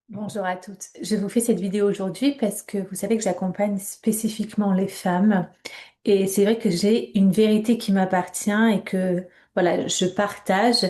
Bonjour à toutes. Je vous fais cette vidéo aujourd'hui parce que vous savez que j'accompagne spécifiquement les femmes et c'est vrai que j'ai une vérité qui m'appartient et que voilà, je partage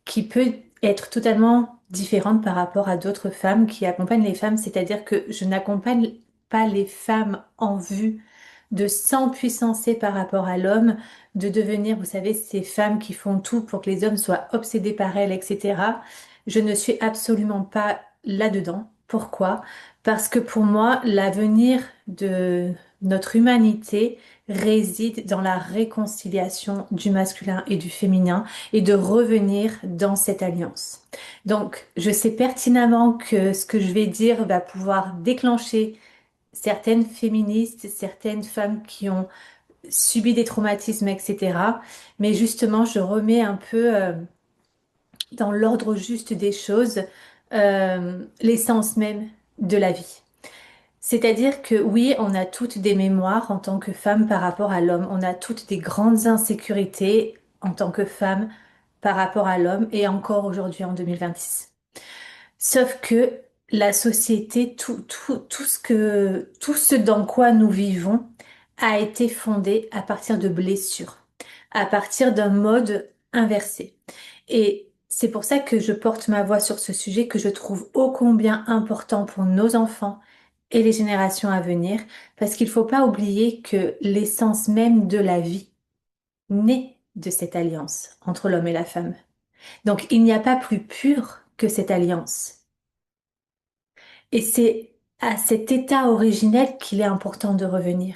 qui peut être totalement différente par rapport à d'autres femmes qui accompagnent les femmes, c'est-à-dire que je n'accompagne pas les femmes en vue de s'empuissancer par rapport à l'homme, de devenir, vous savez, ces femmes qui font tout pour que les hommes soient obsédés par elles, etc. Je ne suis absolument pas là-dedans. Pourquoi? Parce que pour moi, l'avenir de notre humanité réside dans la réconciliation du masculin et du féminin et de revenir dans cette alliance. Donc, je sais pertinemment que ce que je vais dire va pouvoir déclencher certaines féministes, certaines femmes qui ont subi des traumatismes, etc. Mais justement, je remets un peu dans l'ordre juste des choses l'essence même de la vie. C'est-à-dire que oui, on a toutes des mémoires en tant que femme par rapport à l'homme. On a toutes des grandes insécurités en tant que femme par rapport à l'homme et encore aujourd'hui en 2026. Sauf que la société, tout ce dans quoi nous vivons a été fondé à partir de blessures, à partir d'un mode inversé. Et c'est pour ça que je porte ma voix sur ce sujet que je trouve ô combien important pour nos enfants et les générations à venir, parce qu'il ne faut pas oublier que l'essence même de la vie naît de cette alliance entre l'homme et la femme. Donc il n'y a pas plus pur que cette alliance. Et c'est à cet état originel qu'il est important de revenir.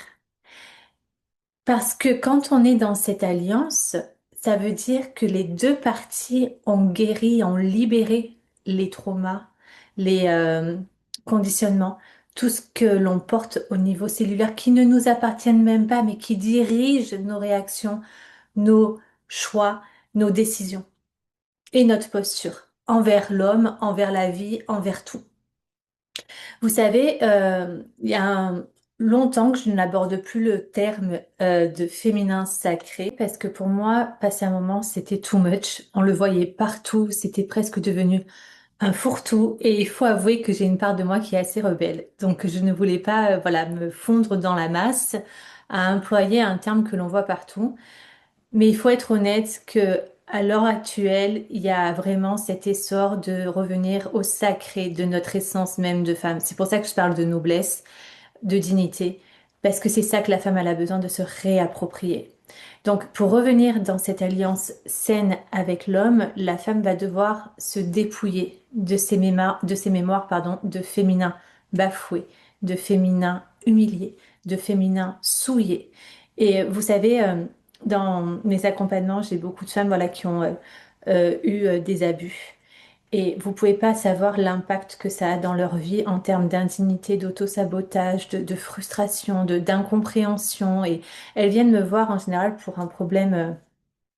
Parce que quand on est dans cette alliance, ça veut dire que les deux parties ont guéri, ont libéré les traumas, les conditionnements, tout ce que l'on porte au niveau cellulaire qui ne nous appartiennent même pas, mais qui dirigent nos réactions, nos choix, nos décisions et notre posture envers l'homme, envers la vie, envers tout. Vous savez, il y a longtemps que je n'aborde plus le terme de féminin sacré parce que pour moi, passer un moment, c'était too much. On le voyait partout, c'était presque devenu un fourre-tout. Et il faut avouer que j'ai une part de moi qui est assez rebelle. Donc je ne voulais pas, voilà, me fondre dans la masse à employer un terme que l'on voit partout. Mais il faut être honnête que à l'heure actuelle, il y a vraiment cet essor de revenir au sacré de notre essence même de femme. C'est pour ça que je parle de noblesse, de dignité, parce que c'est ça que la femme elle a besoin de se réapproprier. Donc, pour revenir dans cette alliance saine avec l'homme, la femme va devoir se dépouiller de ses mémoires, pardon, de féminin bafoué, de féminin humilié, de féminin souillé. Et vous savez, dans mes accompagnements, j'ai beaucoup de femmes, voilà, qui ont eu des abus. Et vous pouvez pas savoir l'impact que ça a dans leur vie en termes d'indignité, d'auto-sabotage, de frustration, d'incompréhension. Et elles viennent me voir en général pour un problème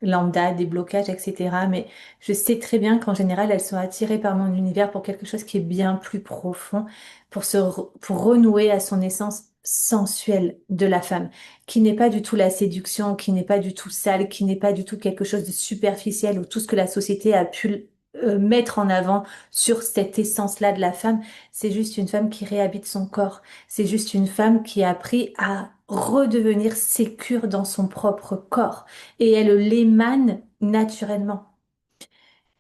lambda, des blocages, etc. Mais je sais très bien qu'en général, elles sont attirées par mon univers pour quelque chose qui est bien plus profond, pour renouer à son essence sensuelle de la femme, qui n'est pas du tout la séduction, qui n'est pas du tout sale, qui n'est pas du tout quelque chose de superficiel ou tout ce que la société a pu mettre en avant sur cette essence-là de la femme. C'est juste une femme qui réhabite son corps. C'est juste une femme qui a appris à redevenir sécure dans son propre corps et elle l'émane naturellement.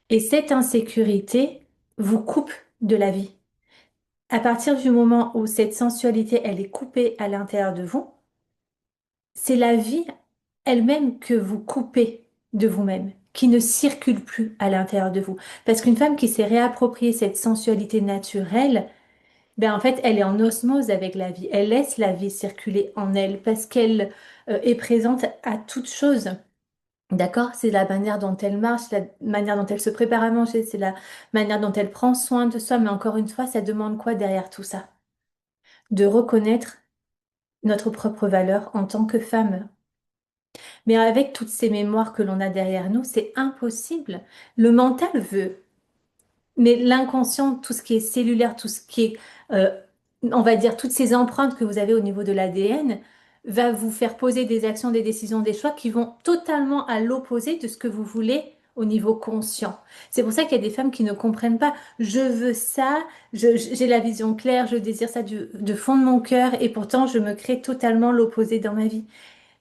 Et cette insécurité vous coupe de la vie. À partir du moment où cette sensualité, elle est coupée à l'intérieur de vous, c'est la vie elle-même que vous coupez de vous-même, qui ne circule plus à l'intérieur de vous. Parce qu'une femme qui s'est réappropriée cette sensualité naturelle, ben en fait, elle est en osmose avec la vie. Elle laisse la vie circuler en elle parce qu'elle est présente à toute chose. D'accord? C'est la manière dont elle marche, la manière dont elle se prépare à manger, c'est la manière dont elle prend soin de soi. Mais encore une fois, ça demande quoi derrière tout ça? De reconnaître notre propre valeur en tant que femme. Mais avec toutes ces mémoires que l'on a derrière nous, c'est impossible. Le mental veut, mais l'inconscient, tout ce qui est cellulaire, tout ce qui est, euh, on va dire, toutes ces empreintes que vous avez au niveau de l'ADN, va vous faire poser des actions, des décisions, des choix qui vont totalement à l'opposé de ce que vous voulez au niveau conscient. C'est pour ça qu'il y a des femmes qui ne comprennent pas. Je veux ça, j'ai la vision claire, je désire ça de fond de mon cœur et pourtant je me crée totalement l'opposé dans ma vie.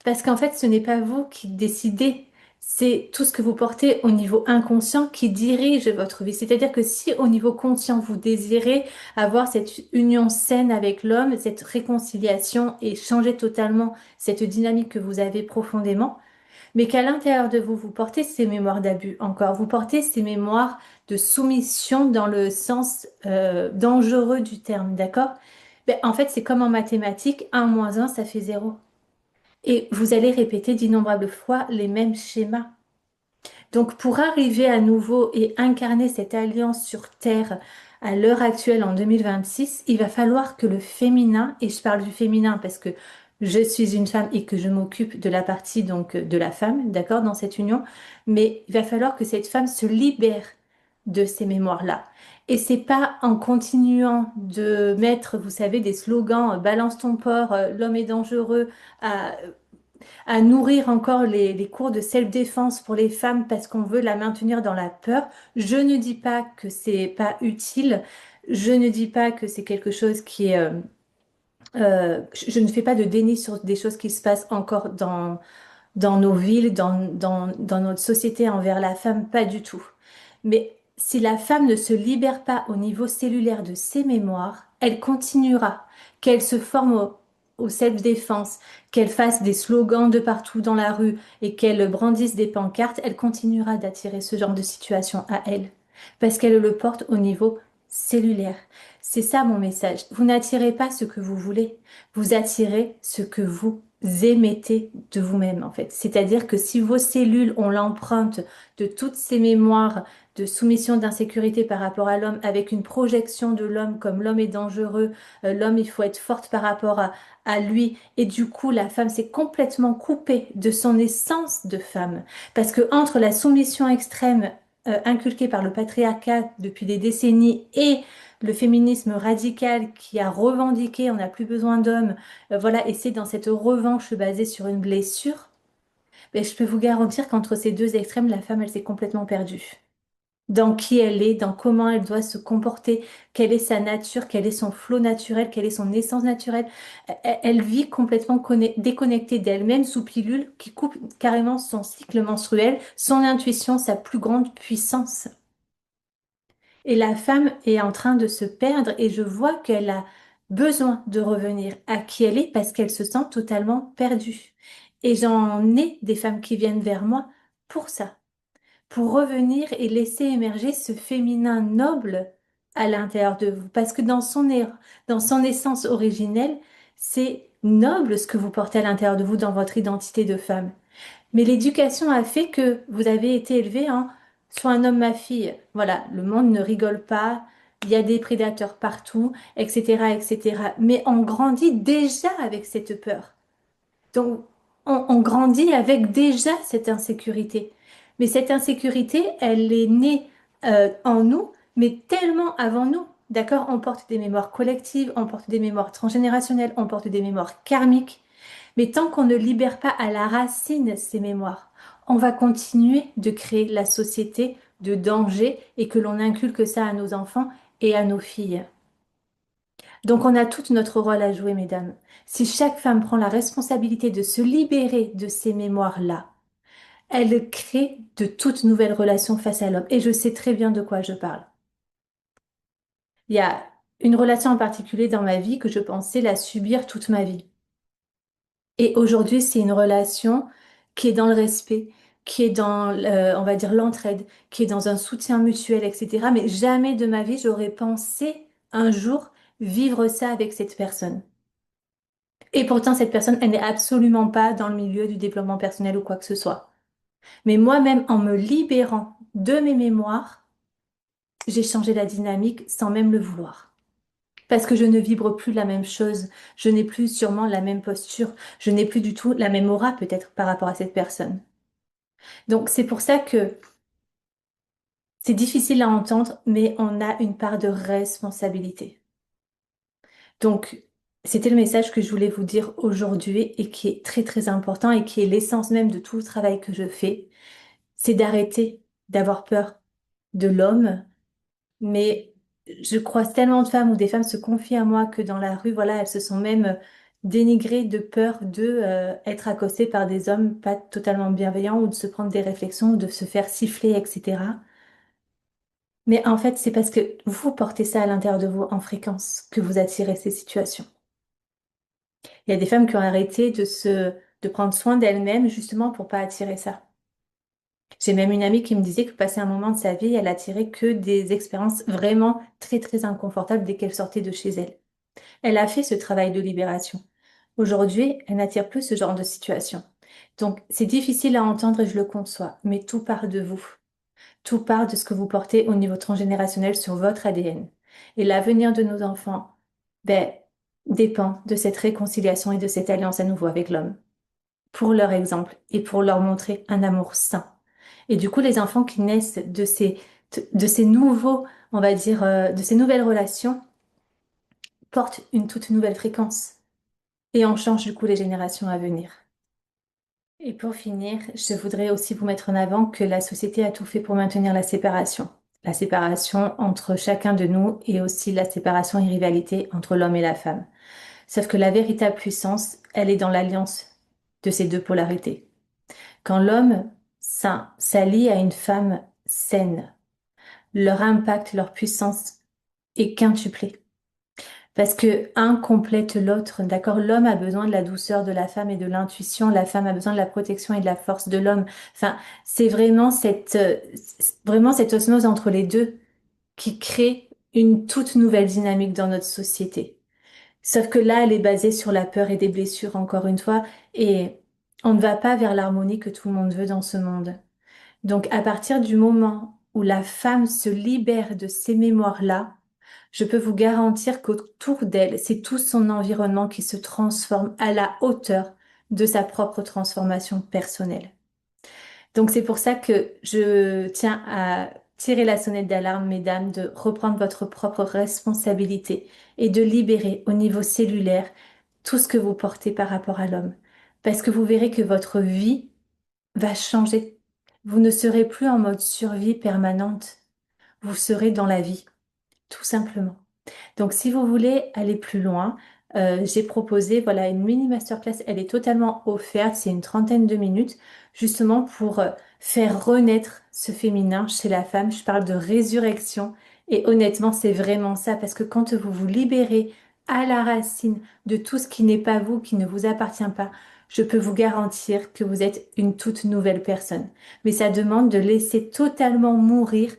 Parce qu'en fait, ce n'est pas vous qui décidez, c'est tout ce que vous portez au niveau inconscient qui dirige votre vie. C'est-à-dire que si au niveau conscient, vous désirez avoir cette union saine avec l'homme, cette réconciliation et changer totalement cette dynamique que vous avez profondément, mais qu'à l'intérieur de vous, vous portez ces mémoires d'abus encore, vous portez ces mémoires de soumission dans le sens dangereux du terme, d'accord? Ben, en fait, c'est comme en mathématiques, un moins un ça fait zéro. Et vous allez répéter d'innombrables fois les mêmes schémas. Donc pour arriver à nouveau et incarner cette alliance sur Terre à l'heure actuelle en 2026, il va falloir que le féminin, et je parle du féminin parce que je suis une femme et que je m'occupe de la partie donc de la femme, d'accord, dans cette union, mais il va falloir que cette femme se libère de ces mémoires-là. Et c'est pas en continuant de mettre, vous savez, des slogans, balance ton porc, l'homme est dangereux, à nourrir encore les cours de self-défense pour les femmes parce qu'on veut la maintenir dans la peur. Je ne dis pas que c'est pas utile. Je ne dis pas que c'est quelque chose qui est... je ne fais pas de déni sur des choses qui se passent encore dans nos villes, dans notre société envers la femme, pas du tout. Mais si la femme ne se libère pas au niveau cellulaire de ses mémoires, elle continuera, qu'elle se forme au self-défense, qu'elle fasse des slogans de partout dans la rue et qu'elle brandisse des pancartes, elle continuera d'attirer ce genre de situation à elle, parce qu'elle le porte au niveau cellulaire. C'est ça mon message. Vous n'attirez pas ce que vous voulez, vous attirez ce que vous émettez de vous-même en fait. C'est-à-dire que si vos cellules ont l'empreinte de toutes ces mémoires de soumission, d'insécurité par rapport à l'homme, avec une projection de l'homme comme l'homme est dangereux, l'homme il faut être forte par rapport à lui, et du coup la femme s'est complètement coupée de son essence de femme, parce que entre la soumission extrême inculquée par le patriarcat depuis des décennies et le féminisme radical qui a revendiqué on n'a plus besoin d'hommes, voilà, et c'est dans cette revanche basée sur une blessure, ben, je peux vous garantir qu'entre ces deux extrêmes, la femme, elle s'est complètement perdue. Dans qui elle est, dans comment elle doit se comporter, quelle est sa nature, quel est son flot naturel, quelle est son essence naturelle. Elle vit complètement déconnectée d'elle-même sous pilule qui coupe carrément son cycle menstruel, son intuition, sa plus grande puissance. Et la femme est en train de se perdre et je vois qu'elle a besoin de revenir à qui elle est parce qu'elle se sent totalement perdue. Et j'en ai des femmes qui viennent vers moi pour ça, pour revenir et laisser émerger ce féminin noble à l'intérieur de vous. Parce que dans son essence originelle, c'est noble ce que vous portez à l'intérieur de vous dans votre identité de femme. Mais l'éducation a fait que vous avez été élevé en sois un homme, ma fille. Voilà, le monde ne rigole pas, il y a des prédateurs partout, etc., etc. Mais on grandit déjà avec cette peur. Donc, on grandit avec déjà cette insécurité. Mais cette insécurité, elle est née en nous, mais tellement avant nous. D'accord? On porte des mémoires collectives, on porte des mémoires transgénérationnelles, on porte des mémoires karmiques. Mais tant qu'on ne libère pas à la racine ces mémoires, on va continuer de créer la société de danger et que l'on inculque ça à nos enfants et à nos filles. Donc on a tout notre rôle à jouer, mesdames. Si chaque femme prend la responsabilité de se libérer de ces mémoires-là, elle crée de toutes nouvelles relations face à l'homme. Et je sais très bien de quoi je parle. Il y a une relation en particulier dans ma vie que je pensais la subir toute ma vie. Et aujourd'hui, c'est une relation qui est dans le respect, qui est dans, on va dire, l'entraide, qui est dans un soutien mutuel, etc. Mais jamais de ma vie, j'aurais pensé un jour vivre ça avec cette personne. Et pourtant, cette personne, elle n'est absolument pas dans le milieu du développement personnel ou quoi que ce soit. Mais moi-même, en me libérant de mes mémoires, j'ai changé la dynamique sans même le vouloir. Parce que je ne vibre plus la même chose, je n'ai plus sûrement la même posture, je n'ai plus du tout la même aura peut-être par rapport à cette personne. Donc c'est pour ça que c'est difficile à entendre, mais on a une part de responsabilité. Donc c'était le message que je voulais vous dire aujourd'hui et qui est très très important et qui est l'essence même de tout le travail que je fais, c'est d'arrêter. d'avoir peur de l'homme, mais je croise tellement de femmes où des femmes se confient à moi que dans la rue, voilà, elles se sont même dénigrées de peur de être accostées par des hommes pas totalement bienveillants ou de se prendre des réflexions ou de se faire siffler, etc. Mais en fait, c'est parce que vous portez ça à l'intérieur de vous en fréquence que vous attirez ces situations. Il y a des femmes qui ont arrêté de prendre soin d'elles-mêmes justement pour pas attirer ça. J'ai même une amie qui me disait que passé un moment de sa vie, elle attirait que des expériences vraiment très très inconfortables dès qu'elle sortait de chez elle. Elle a fait ce travail de libération. Aujourd'hui, elle n'attire plus ce genre de situation. Donc, c'est difficile à entendre et je le conçois, mais tout part de vous. Tout part de ce que vous portez au niveau transgénérationnel sur votre ADN. Et l'avenir de nos enfants, ben, dépend de cette réconciliation et de cette alliance à nouveau avec l'homme, pour leur exemple et pour leur montrer un amour sain. Et du coup, les enfants qui naissent de ces nouveaux, on va dire, de ces nouvelles relations, portent une toute nouvelle fréquence. Et on change du coup les générations à venir. Et pour finir, je voudrais aussi vous mettre en avant que la société a tout fait pour maintenir la séparation. La séparation entre chacun de nous et aussi la séparation et rivalité entre l'homme et la femme. Sauf que la véritable puissance, elle est dans l'alliance de ces deux polarités. Quand l'homme sain s'allie à une femme saine, leur impact, leur puissance est quintuplée. Parce que un complète l'autre, d'accord? L'homme a besoin de la douceur de la femme et de l'intuition, la femme a besoin de la protection et de la force de l'homme. Enfin, c'est vraiment cette osmose entre les deux qui crée une toute nouvelle dynamique dans notre société. Sauf que là, elle est basée sur la peur et des blessures, encore une fois, et on ne va pas vers l'harmonie que tout le monde veut dans ce monde. Donc, à partir du moment où la femme se libère de ces mémoires-là, je peux vous garantir qu'autour d'elle, c'est tout son environnement qui se transforme à la hauteur de sa propre transformation personnelle. Donc c'est pour ça que je tiens à tirer la sonnette d'alarme, mesdames, de reprendre votre propre responsabilité et de libérer au niveau cellulaire tout ce que vous portez par rapport à l'homme. Parce que vous verrez que votre vie va changer. Vous ne serez plus en mode survie permanente. Vous serez dans la vie, tout simplement. Donc, si vous voulez aller plus loin, j'ai proposé voilà une mini masterclass. Elle est totalement offerte. C'est une trentaine de minutes, justement pour faire renaître ce féminin chez la femme. Je parle de résurrection. Et honnêtement, c'est vraiment ça, parce que quand vous vous libérez à la racine de tout ce qui n'est pas vous, qui ne vous appartient pas, je peux vous garantir que vous êtes une toute nouvelle personne. Mais ça demande de laisser totalement mourir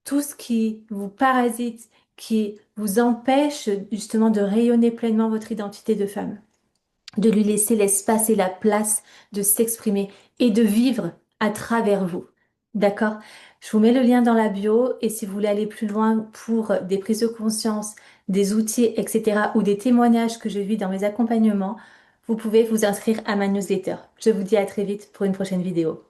tout ce qui vous parasite, qui vous empêche justement de rayonner pleinement votre identité de femme, de lui laisser l'espace et la place de s'exprimer et de vivre à travers vous. D'accord? Je vous mets le lien dans la bio et si vous voulez aller plus loin pour des prises de conscience, des outils, etc. ou des témoignages que je vis dans mes accompagnements, vous pouvez vous inscrire à ma newsletter. Je vous dis à très vite pour une prochaine vidéo.